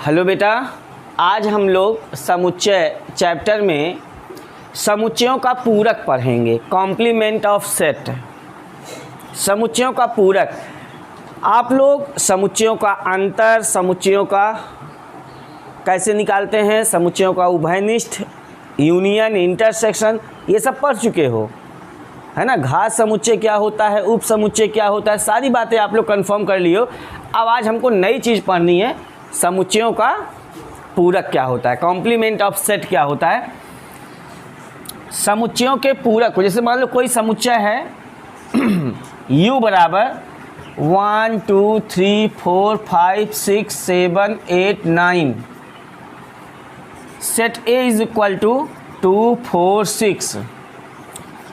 Hello बेटा, आज हम लोग समुच्चय चैप्टर में समुच्चयों का पूरक पढ़ेंगे। कॉम्प्लीमेंट ऑफ सेट, समुच्चयों का पूरक। आप लोग समुच्चयों का अंतर, समुच्चयों का कैसे निकालते हैं, समुच्चयों का उभयनिष्ठ, यूनियन, इंटरसेक्शन, ये सब पढ़ चुके हो, है ना। घात समुच्चय क्या होता है, उप समुच्चय क्या होता है, सारी बातें आप लोग कंफर्म कर लियो। अब आज हमको नई चीज़ पढ़नी है, समुच्चयों का पूरक क्या होता है, कॉम्प्लीमेंट ऑफ सेट क्या होता है। समुच्चयों के पूरक, जैसे मान लो कोई समुच्चय है u बराबर 1 2 3 4 5 6 7 8 9, set A is equal to 2 4 6,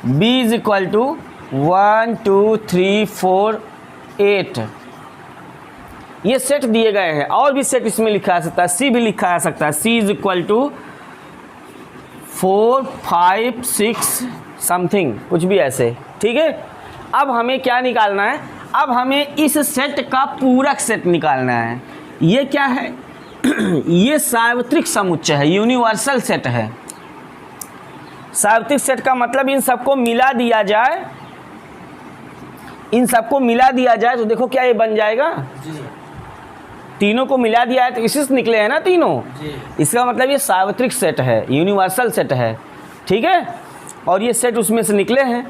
B is equal to 1 2 3 4 8। ये सेट दिए गए हैं, और भी सेट इसमें लिखा जा सकता है, C भी लिखा जा सकता है। C is equal to 4 5 6 something, कुछ भी ऐसे, ठीक है। अब हमें क्या निकालना है, अब हमें इस सेट का पूरक सेट निकालना है। ये क्या है ये सार्वत्रिक समुच्चय है, यूनिवर्सल सेट है। सार्वत्रिक सेट का मतलब इन सबको मिला दिया जाए, इन सबको मिला दिया जाए तो देखो क्या ये बन जाएगा जी। तीनों को मिला दिया है तो इसी से निकले हैं ना तीनों जी। इसका मतलब ये सार्वत्रिक सेट है, यूनिवर्सल सेट है, ठीक है। और ये सेट उसमें से निकले हैं।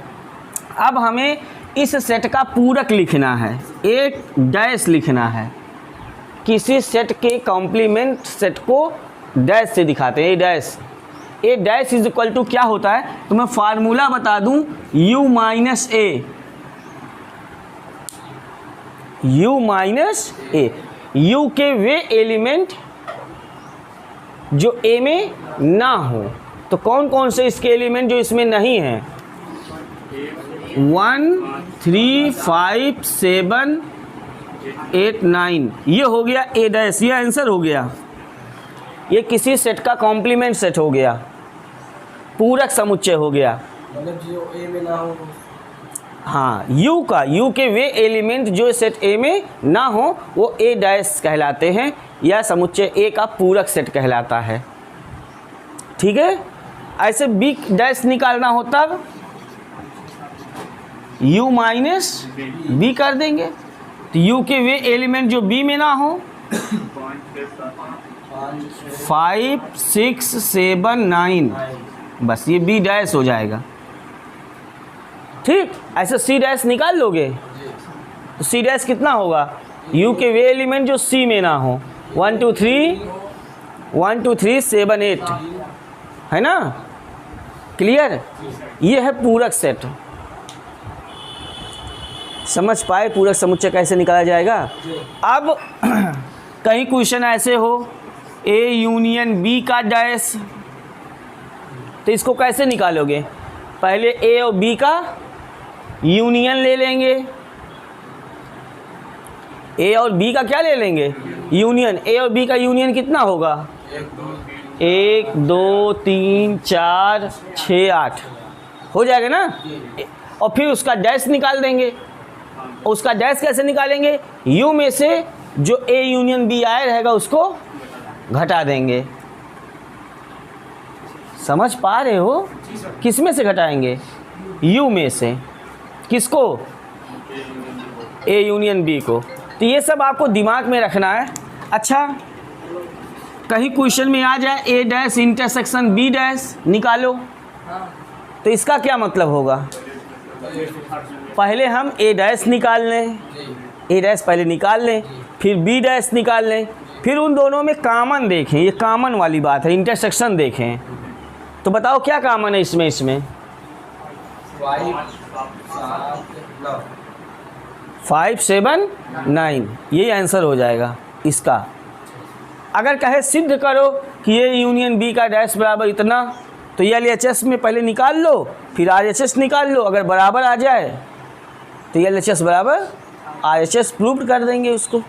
अब हमें इस सेट का पूरक लिखना है, एक डैश लिखना है। किसी सेट के कॉम्प्लीमेंट सेट को डैश से दिखाते हैं, a dash. A dash is equal to क्या होता है, तो मैं फार्मूला बता दूं, u minus a, u minus a. u के वे एलिमेंट जो a में ना हो, तो कौन कौन से इसके एलिमेंट जो इसमें नहीं हैं, 1 3 5 7 8 9, ये हो गया ए डैश, ये आंसर हो गया। ये किसी सेट का कॉम्प्लीमेंट सेट हो गया, पूरक समुच्चय हो गया, मतलब जो ए में ना हो। हाँ, u के वे एलिमेंट जो सेट ए में ना हो वो ए डैश कहलाते हैं, या समुच्चय ए का पूरक सेट कहलाता है, ठीक है। ऐसे बी डैश निकालना हो तब u माइनस बी कर देंगे, तो u के वे एलिमेंट जो b में ना हो 5 6 7 9, बस ये b डैश हो जाएगा, ठीक। ऐसे c डैश निकाल लोगे तो c डैश कितना होगा, u के वे एलिमेंट जो c में ना हो 1 2 3 7 8, है ना, क्लियर। ये है पूरक सेट। समझ पाए पूरक समुच्चय कैसे निकाला जाएगा। अब कहीं क्वेश्चन ऐसे हो A यूनियन B का डैश, तो इसको कैसे निकालोगे, पहले A और B का यूनियन ले लेंगे, A और B का क्या ले लेंगे, यूनियन। A और B का यूनियन कितना होगा, 1 2 3 4 6 8 हो जाएगा ना। और फिर उसका डैश निकाल देंगे। उसका डैश कैसे निकालेंगे, U में से जो A यूनियन B आया रहेगा उसको घटा देंगे। समझ पा रहे हो, किस में से घटाएंगे, U में से, किसको, A यूनियन B को। तो ये सब आपको दिमाग में रखना है। अच्छा, कहीं क्वेश्चन में आ जाए A dash intersection B dash निकालो, तो इसका क्या मतलब होगा, पहले हम A डैश निकाल लें, A डैश पहले निकाल लें, फिर B डैश निकाल लें, फिर उन दोनों में कॉमन देखें, ये कॉमन वाली बात है, इंटरसेक्शन देखें। तो बताओ क्या कॉमन है इसमें, 5 7 9, यही आंसर हो जाएगा इसका। अगर कहे सिद्ध करो कि ये यूनियन B का डैश बराबर इतना, तो ये LHS में पहले निकाल लो, फिर RHS निकाल लो। अगर बराबर आ जाए तो ये LHS बराबर RHS प्रूव कर देंगे उसको।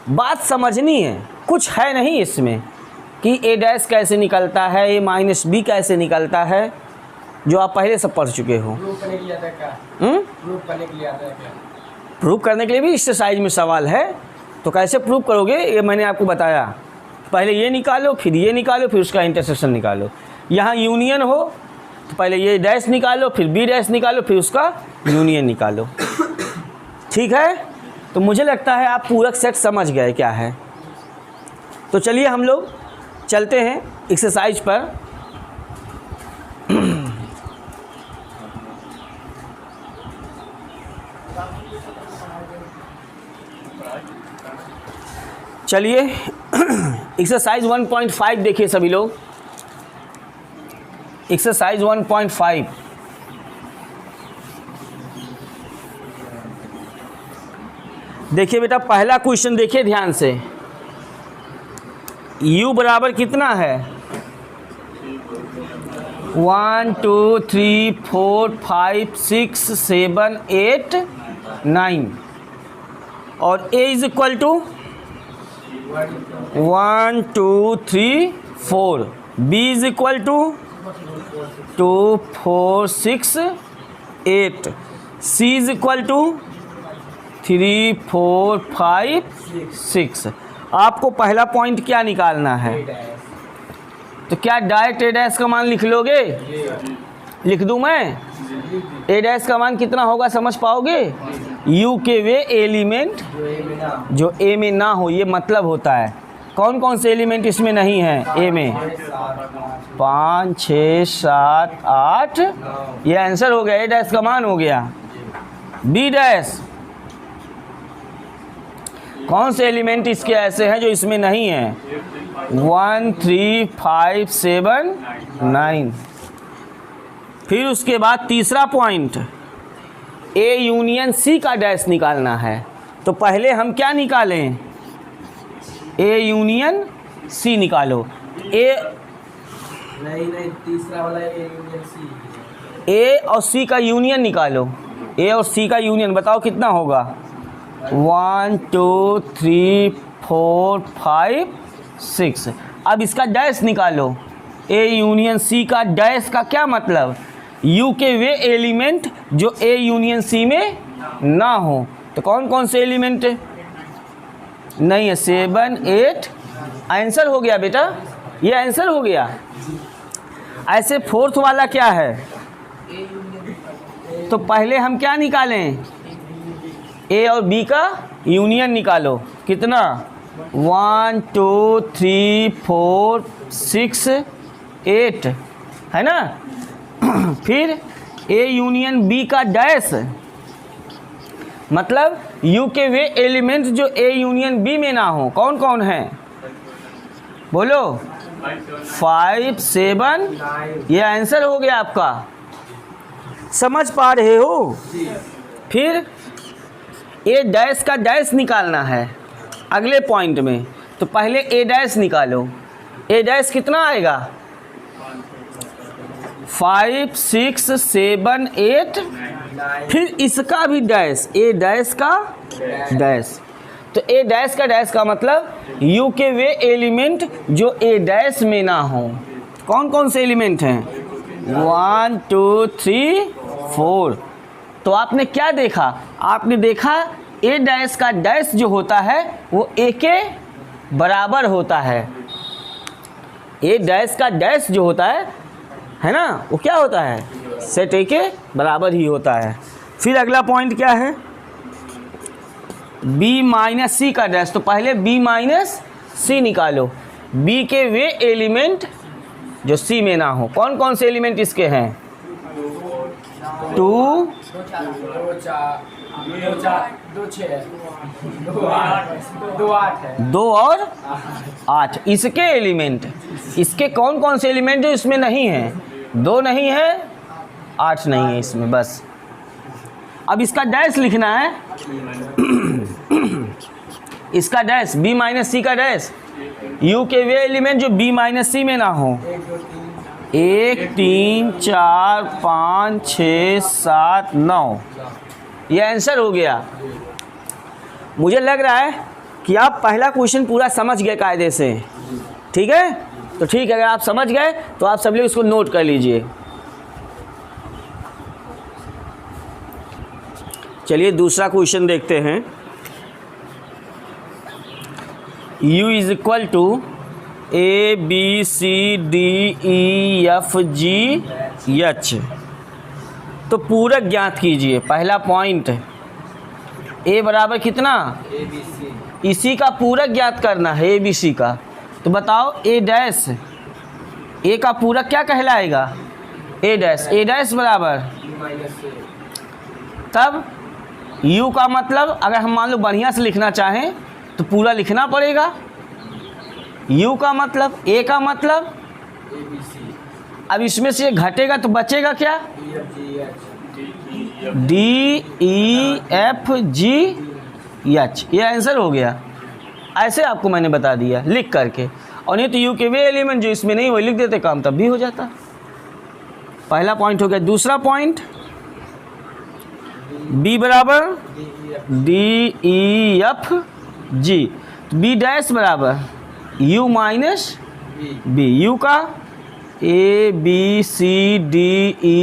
बात समझनी है, कुछ है नहीं इसमें कि A डैश कैसे निकलता है, A माइनस B कैसे निकलता है, जो आप पहले से पढ़ चुके हो। प्रूफ करने के लिए आता है क्या? प्रूफ करने के लिए आता है क्या? प्रूव करने के लिए भी एक्सरसाइज में सवाल है, तो कैसे प्रूव करोगे ये मैंने आपको बताया। पहले ये निकालो, फिर ये निकालो, फिर उसका इंटरसेक्शन निकालो। यहाँ यूनियन हो तो पहले ये डैश निकालो, फिर बी डैश निकालो, फिर उसका यूनियन निकालो। ठीक है, तो मुझे लगता है आप पूरक सेट समझ गए क्या है। तो चलिए हम लोग चलते हैं एक्सरसाइज पर। चलिए एक्सरसाइज 1.5 देखिए सभी लोग। एक्सरसाइज 1.5 देखिए बेटा, पहला क्वेश्चन देखिए ध्यान से। u बराबर कितना है? 1 2 3 4 5 6 7 8 9 और a is equal to 1 2 3 4, b is equal to 2 4 6 8, c is equal to 3 4 5 6। आपको पहला पॉइंट क्या निकालना है? तो क्या डायरेक्ट ए डैश का मान लिख लोगे? लिख दूं मैं? ए डैश का मान कितना होगा समझ पाओगे? यू के वे एलिमेंट जो ए में ना हो, ये मतलब होता है। कौन कौन से एलिमेंट इसमें नहीं है ए में? 5 6 7 8, ये आंसर हो गया, ए डैश का मान हो गया। बी डैश, कौन से एलिमेंट इसके ऐसे हैं जो इसमें नहीं है? 1 3 5 7 9। फिर उसके बाद तीसरा पॉइंट, ए यूनियन सी का डैश निकालना है। तो पहले हम क्या निकालें? ए यूनियन सी निकालो। नहीं तीसरा वाला ए यूनियन सी। ए और सी का यूनियन निकालो। ए और सी का यूनियन बताओ कितना होगा? 1 2 3 4 5 6। अब इसका डैश निकालो। ए यूनियन सी का डैश का क्या मतलब? यू के वे एलिमेंट जो ए यूनियन सी में ना हो। तो कौन कौन से एलिमेंट नहीं है? 7 8। आंसर हो गया बेटा, ये आंसर हो गया। ऐसे फोर्थ वाला क्या है? तो पहले हम क्या निकालें? ए और बी का यूनियन निकालो। कितना? 1 2 3 4 6 8 है ना। फिर ए यूनियन बी का डैश, मतलब यू के वे एलिमेंट जो ए यूनियन बी में ना हो। कौन कौन है बोलो? 5 7। ये आंसर हो गया आपका। समझ पा रहे हो? फिर ए डैश का डैश निकालना है अगले पॉइंट में। तो पहले ए डैश निकालो। ए डैश कितना आएगा? 5 6 7 8। फिर इसका भी डैश, ए डैश का डैश। तो ए डैश का डैश का मतलब यू के वे एलिमेंट जो ए डैश में ना हो। कौन कौन से एलिमेंट हैं? 1 2 3 4। तो आपने क्या देखा? आपने देखा ए डैश का डैश जो होता है वो ए के बराबर होता है। ए डैश का डैश जो होता है ना, वो क्या होता है? सेट ए के बराबर ही होता है। फिर अगला पॉइंट क्या है? बी माइनस सी का डैश। तो पहले बी माइनस सी निकालो। बी के वे एलिमेंट जो सी में ना हो। कौन कौन से एलिमेंट इसके हैं? 2 और 8 इसके एलिमेंट। इसके कौन कौन से एलिमेंट जो इसमें नहीं है? 2 नहीं है, 8 नहीं है इसमें। बस अब इसका डैश लिखना है। इसका डैश बी माइनस सी का डैश, यू के वे एलिमेंट जो बी माइनस सी में ना हो। 1 3 4 5 6 7 9। ये आंसर हो गया। मुझे लग रहा है कि आप पहला क्वेश्चन पूरा समझ गए कायदे से। ठीक है, तो ठीक है, अगर आप समझ गए तो आप सब लोग इसको नोट कर लीजिए। चलिए दूसरा क्वेश्चन देखते हैं। U is equal to A B C D E F G H। तो पूरक ज्ञात कीजिए। पहला पॉइंट, A बराबर कितना, ABC, इसी का पूरक ज्ञात करना है, A B C का। तो बताओ A डैश, A का पूरक क्या कहलाएगा, A डैश बराबर, -A, तब U का मतलब अगर हम मान लो बढ़िया से लिखना चाहें तो पूरा लिखना पड़ेगा। U का मतलब, A का मतलब, ABC, अब इसमें से घटेगा तो बचेगा क्या, EFGH, D E F G H। ये आंसर हो गया। ऐसे आपको मैंने बता दिया लिख करके, और नहीं तो U के वे एलिमेंट जो इसमें नहीं वो लिख देते, काम तब भी हो जाता। पहला पॉइंट हो गया। दूसरा पॉइंट, B बराबर DEF, D E F G, तो B डैश बराबर U minus B, B। U का A B C D E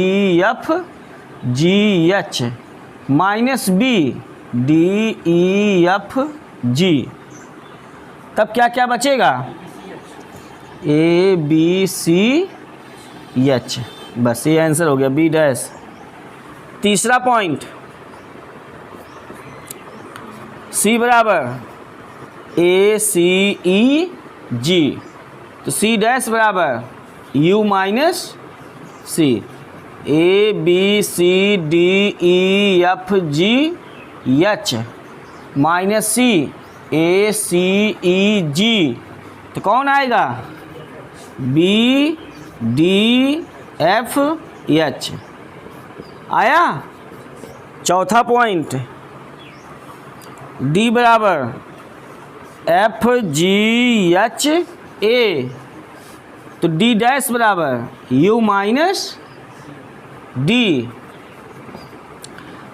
F G H minus B D E F G। तब क्या क्या बचेगा, A B C H, बस ये आंसर हो गया B डैश। तीसरा पॉइंट, C बराबर A C E G, तो C डैश बराबर U minus C। A B C D E F G H minus C A C E G, तो कौन आएगा, B D F H आया। चौथा point, D बराबर F G H A, तो D dash बराबर U minus D।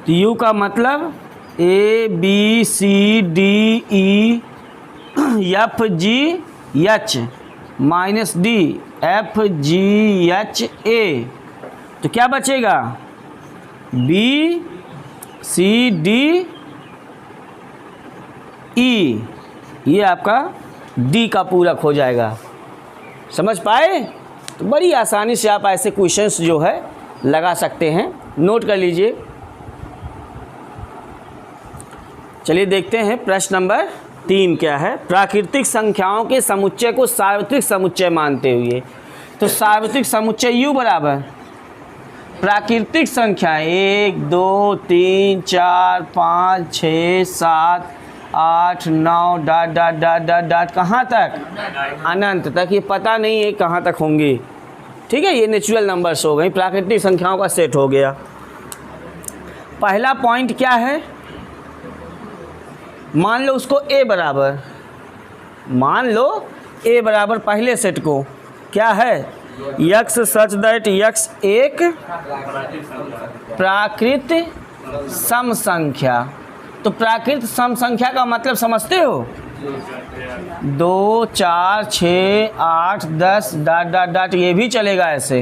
तो U का मतलब A B C D E F G H minus D F G H A, तो क्या बचेगा, B C D E, ये आपका D का पूरक हो जाएगा। समझ पाए? तो बड़ी आसानी से आप ऐसे क्वेश्चंस जो है लगा सकते हैं, नोट कर लीजिए। चलिए देखते हैं प्रश्न नंबर 3 क्या है। प्राकृतिक संख्याओं के समुच्चय को सार्वत्रिक समुच्चय मानते हुए, तो सार्वत्रिक समुच्चय U बराबर प्राकृतिक संख्या 1 2 3 4 5 6 7 8 9 dot dot dot dot dot कहाँ तक, अनंत तक। ये पता नहीं है कहाँ तक होंगे, ठीक है। ये नेचुरल नंबर्स हो गई, प्राकृतिक संख्याओं का सेट हो गया। पहला पॉइंट क्या है, मान लो उसको A बराबर, मान लो A बराबर पहले सेट को क्या है, x सच दैट x एक प्राकृत सम संख्या। तो प्राकृत सम संख्या का मतलब समझते हो, 2 4 6 8 10 डॉट डॉट डॉट, ये भी चलेगा ऐसे।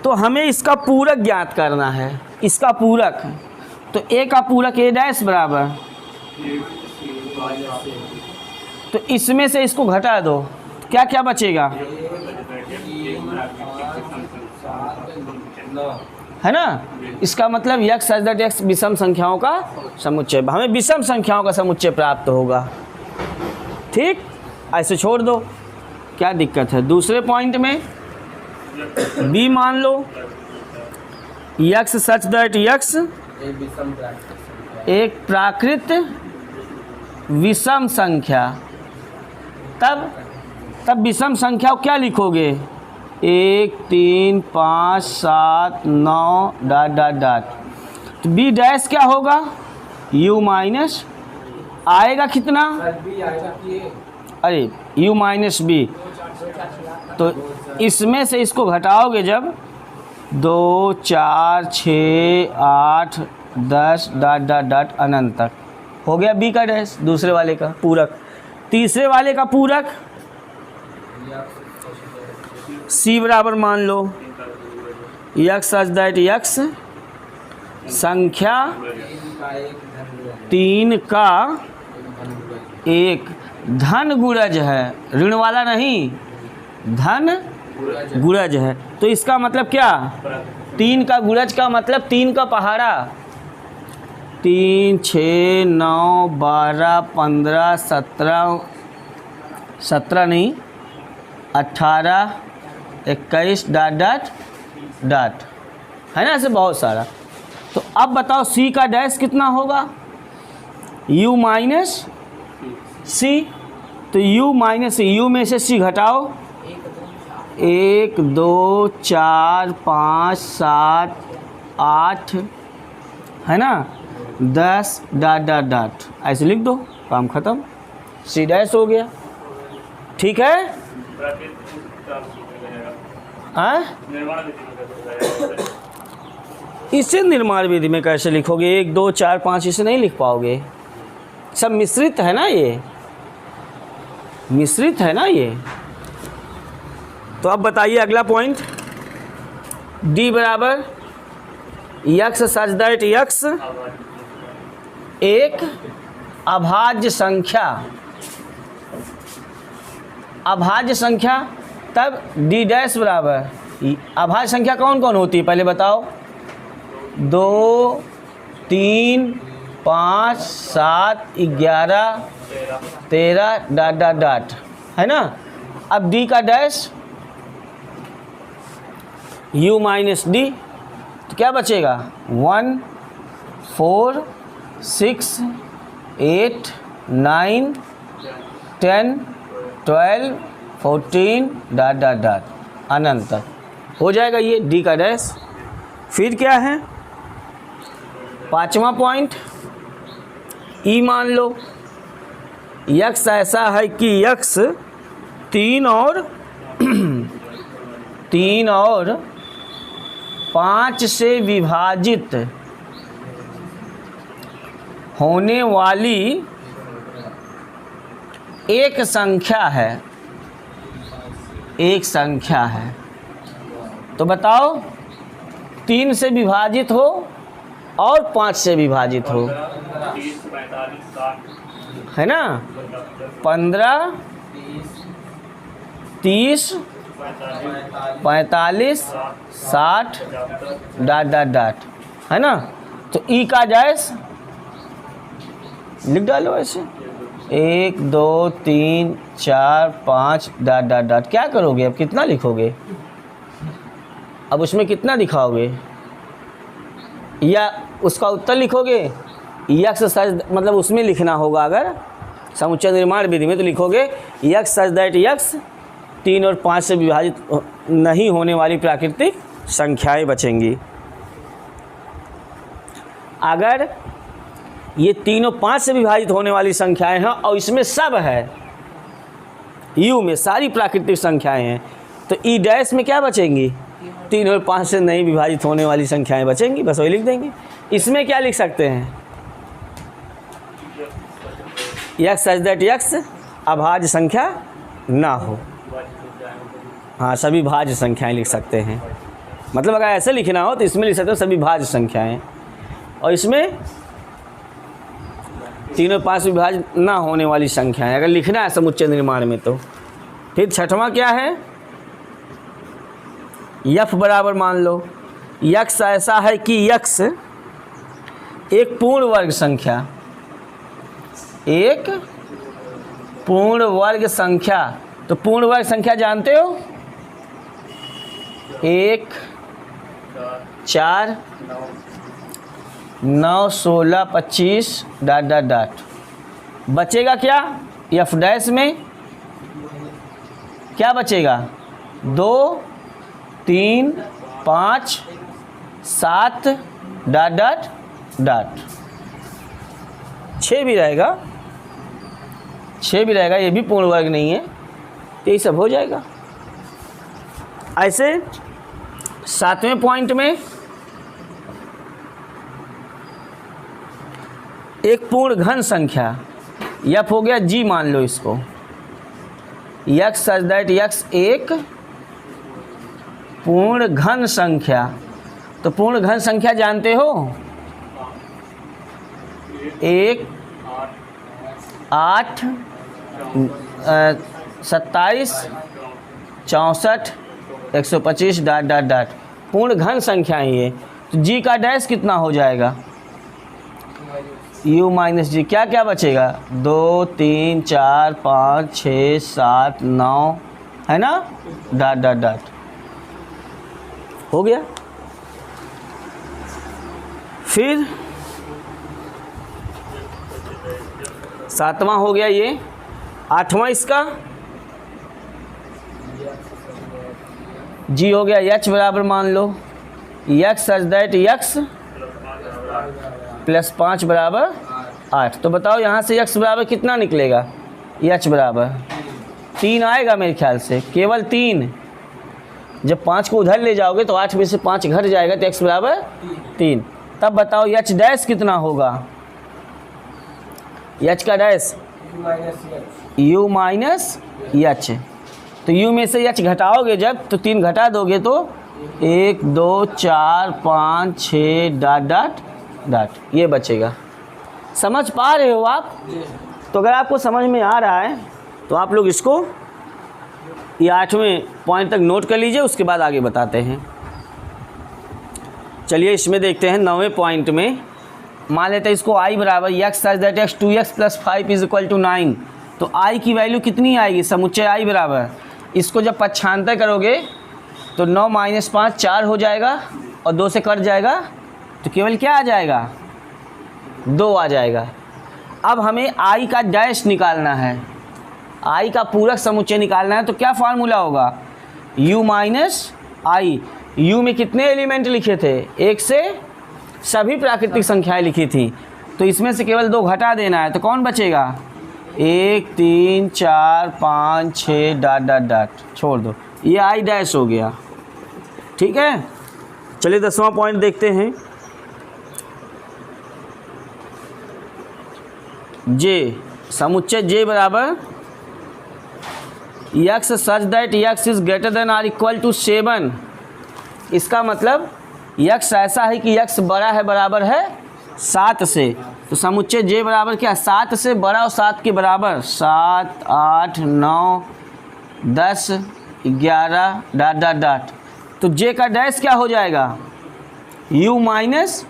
तो हमें इसका पूरक ज्ञात करना है, इसका पूरक। तो A का पूरक A डैश बराबर, तो इसमें से इसको घटा दो, क्या क्या बचेगा, है ना। इसका मतलब x सच दैट x विषम संख्याओं का समुच्चय, हमें विषम संख्याओं का समुच्चय प्राप्त होगा। ठीक, ऐसे छोड़ दो, क्या दिक्कत है। दूसरे पॉइंट में B मान लो, x सच दैट x एक प्राकृत विषम संख्या। तब विषम संख्या क्या लिखोगे, 1 3 5 7 9 डॉट डॉट डॉट। तो B डैश क्या होगा, U माइनस आएगा कितना, अरे U माइनस B। तो इसमें से इसको घटाओगे जब, 2 4 6 8 10 डॉट डॉट डॉट अनंत तक, हो गया B का डैश, दूसरे वाले का पूरक। तीसरे वाले का पूरक C बराबर मान लो x सच दैट x संख्या तीन का एक धन तीन का एक धन गुणज गुणज है, ऋण वाला नहीं, धन गुणज है। तो इसका मतलब क्या, 3 का गुणज का मतलब 3 का पहाड़ा, 3 6 9 12 15 17 17 नहीं 18 21 डॉट डॉट डॉट, है ना, ऐसे बहुत सारा। तो अब बताओ सी का डैश कितना होगा, u माइनस सी। तो u माइनस सी, u में से c घटाओ, 1 2 4 5 7 8, है ना, 10 डॉट डॉट डॉट, ऐसे लिख दो, काम खत्म, सी डैश हो गया। ठीक है, हाँ, इसे निर्माण विधि में कैसे लिखोगे, 1 2 4 5 इसे नहीं लिख पाओगे, सब मिश्रित है ना, ये मिश्रित है ना ये। तो अब बताइए अगला पॉइंट, d बराबर यक्स सच दैट यक्स एक अभाज्य संख्या, अभाज्य संख्या, तब d डैश बराबर, अभाज्य संख्या कौन कौन होती है पहले बताओ, 2 3 5 7 11 13 डॉट डॉट डॉट, है ना। अब d का डैश u माइनस डी, तो क्या बचेगा, 1 4 6 8 9 10 12 14 डॉट डॉट डॉट अनंत तक हो जाएगा ये d का डैश। फिर क्या है, 5वां पॉइंट, e मान लो, यक्स ऐसा है कि यक्स 3 और 5 से विभाजित होने वाली एक संख्या है, एक संख्या है। तो बताओ 3 से विभाजित हो और 5 से विभाजित हो, 30 45 60 है ना, 15 30 45 60 डॉट डॉट डॉट, है ना। तो ई का डैश लिख डालो ऐसे, 1 2 3 4 5 डॉट डॉट डॉट। क्या करोगे अब, कितना लिखोगे, अब उसमें कितना दिखाओगे, या उसका उत्तर लिखोगे, यक्स सच, मतलब उसमें लिखना होगा, अगर समुच्चय निर्माण विधि में तो लिखोगे यक्स सच दैट यक्स 3 और 5 से विभाजित नहीं होने वाली प्राकृतिक संख्याएं बचेंगी। अगर ये 3 और 5 से विभाजित होने वाली संख्याएं हैं और इसमें सब है, यू में सारी प्राकृतिक संख्याएं हैं, तो ई डैश में क्या बचेंगी, 3 और 5 से नहीं विभाजित होने वाली संख्याएं बचेंगी, बस वही लिख देंगे। इसमें क्या लिख सकते हैं, यक्स सच दैट यक्स अभाज्य संख्या ना हो, हाँ सभी भाज्य संख्याएं लिख सकते हैं। मतलब अगर ऐसे लिखना हो तो इसमें लिख सकते हो सभी भाज्य संख्याएं, और इसमें 3 और 5 विभाजित ना होने वाली संख्याएं अगर लिखना है समुच्चय निर्माण में तो। फिर 6वां क्या है, यफ बराबर मान लो, यक्स ऐसा है कि यक्स एक पूर्ण वर्ग संख्या, एक पूर्ण वर्ग संख्या। तो पूर्ण वर्ग संख्या जानते हो, 1 4 9 16 25 डॉट डॉट डॉट। बचेगा क्या, एफ डैश में क्या बचेगा, 2 3 5 7 डॉट डॉट डॉट, 6 भी रहेगा, 6 भी रहेगा, ये भी पूर्ण वर्ग नहीं है, तो ये सब हो जाएगा। ऐसे 7वें पॉइंट में एक पूर्ण घन संख्या, यफ हो गया, जी मान लो इसको, यक्स सच दैट यक्स एक पूर्ण घन संख्या। तो पूर्ण घन संख्या जानते हो, 1 8 27 64 125 डॉट डॉट डॉट पूर्ण घन संख्या ही है। तो जी का डैश कितना हो जाएगा? u माइनस जी। क्या क्या बचेगा? 2 3 4 5 6 7 9 है ना, डॉट डॉट डॉट हो गया। फिर 7वां हो गया ये। 8वां इसका जी हो गया h बराबर मान लो x such that x plus 5 बराबर 8। तो बताओ यहाँ से x बराबर कितना निकलेगा? h बराबर 3 आएगा मेरे ख्याल से, केवल 3। जब 5 को उधर ले जाओगे तो 8 में से 5 घट जाएगा तो x बराबर 3। तब बताओ h डैश कितना होगा? h का डैश u माइनस h। तो u में से h घटाओगे जब तो 3 घटा दोगे तो 1 2 4 5 6 डॉट डॉट डॉट ये बचेगा। समझ पा रहे हो आप? तो अगर आपको समझ में आ रहा है तो आप लोग इसको ये 8वें पॉइंट तक नोट कर लीजिए, उसके बाद आगे बताते हैं। चलिए इसमें देखते हैं 9वें पॉइंट में। मान लेते हैं इसको i बराबर x such that x 2x plus 5 is equal to 9। तो i की वैल्यू कितनी आएगी? समुच्चय i बराबर, इसको जब पक्षांतर करोगे तो 9 माइनस 5 4 हो जाएगा और 2 से कट जाएगा तो केवल क्या आ जाएगा? 2 आ जाएगा। अब हमें i का डैश निकालना है, i का पूरक समुच्चय निकालना है। तो क्या फार्मूला होगा? u minus i। u में कितने एलिमेंट लिखे थे? 1 से सभी प्राकृतिक संख्याएं लिखी थी, तो इसमें से केवल 2 घटा देना है। तो कौन बचेगा? 1 3 4 5 6 डॉट डॉट डॉट छोड़ दो, ये i डैश हो गया। ठीक है, चलिए 10वां पॉइंट देखते हैं। j समुच्चय j बराबर x such that x is greater than or equal to 7। इसका मतलब x ऐसा है कि x बड़ा है, बराबर है 7 से। तो समुच्चय j बराबर क्या? 7 से बड़ा और 7 के बराबर। 7 8 9 10 11 डॉट डॉट डॉट। तो j का डैश क्या हो जाएगा? u minus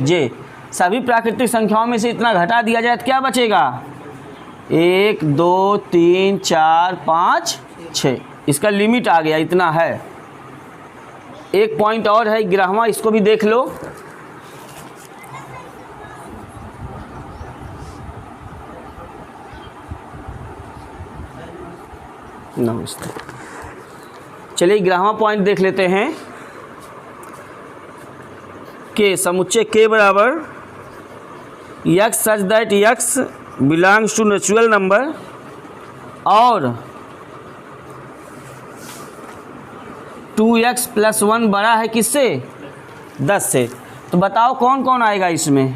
j। सभी प्राकृतिक संख्याओं में से इतना घटा दिया जाए तो क्या बचेगा? 1 2 3 4 5 6। इसका लिमिट आ गया, इतना है। एक पॉइंट और है 11वां, इसको भी देख लो। नमस्ते। चलिए 11वां पॉइंट देख लेते हैं कि समुच्चय k बराबर x such that x belongs to natural number और 2x प्लस 1 बड़ा है किससे? 10 से। तो बताओ कौन कौन आएगा इसमें?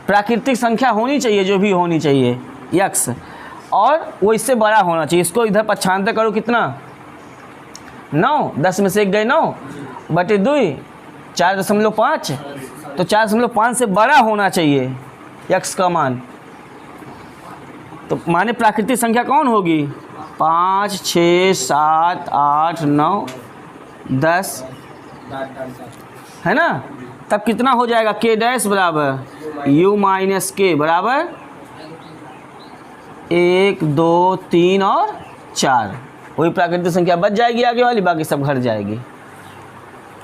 प्राकृतिक संख्या होनी चाहिए, जो भी होनी चाहिए x, और वो इससे बड़ा होना चाहिए। इसको इधर पक्षांतर करो, कितना? 9। 10 में से 1 गए 9 बटे 2 4.5। तो 4.5 से बड़ा होना चाहिए x का मान। तो माने प्राकृतिक संख्या कौन होगी? 5 6 7 8 9 10 है ना। तब कितना हो जाएगा? k डैश बराबर u माइनस k बराबर 1 2 3 और 4। वही प्राकृतिक संख्या बच जाएगी आगे वाली, बाकी सब घट जाएगी।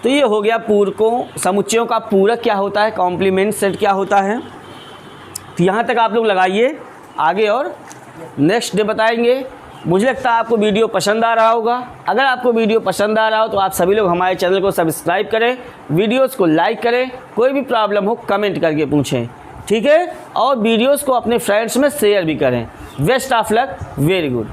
तो ये हो गया पूरकों, समुच्चयों का पूरक क्या होता है, कॉम्प्लीमेंट सेट क्या होता है। तो यहाँ तक आप लोग लगाइए, आगे और नेक्स्ट डे बताएंगे। मुझे लगता है आपको वीडियो पसंद आ रहा होगा। अगर आपको वीडियो पसंद आ रहा हो तो आप सभी लोग हमारे चैनल को सब्सक्राइब करें, वीडियोस को लाइक करें, कोई भी प्रॉब्लम हो कमेंट करके पूछें, ठीक है। और वीडियोस को अपने फ्रेंड्स में शेयर भी करें। Best of luck, very good.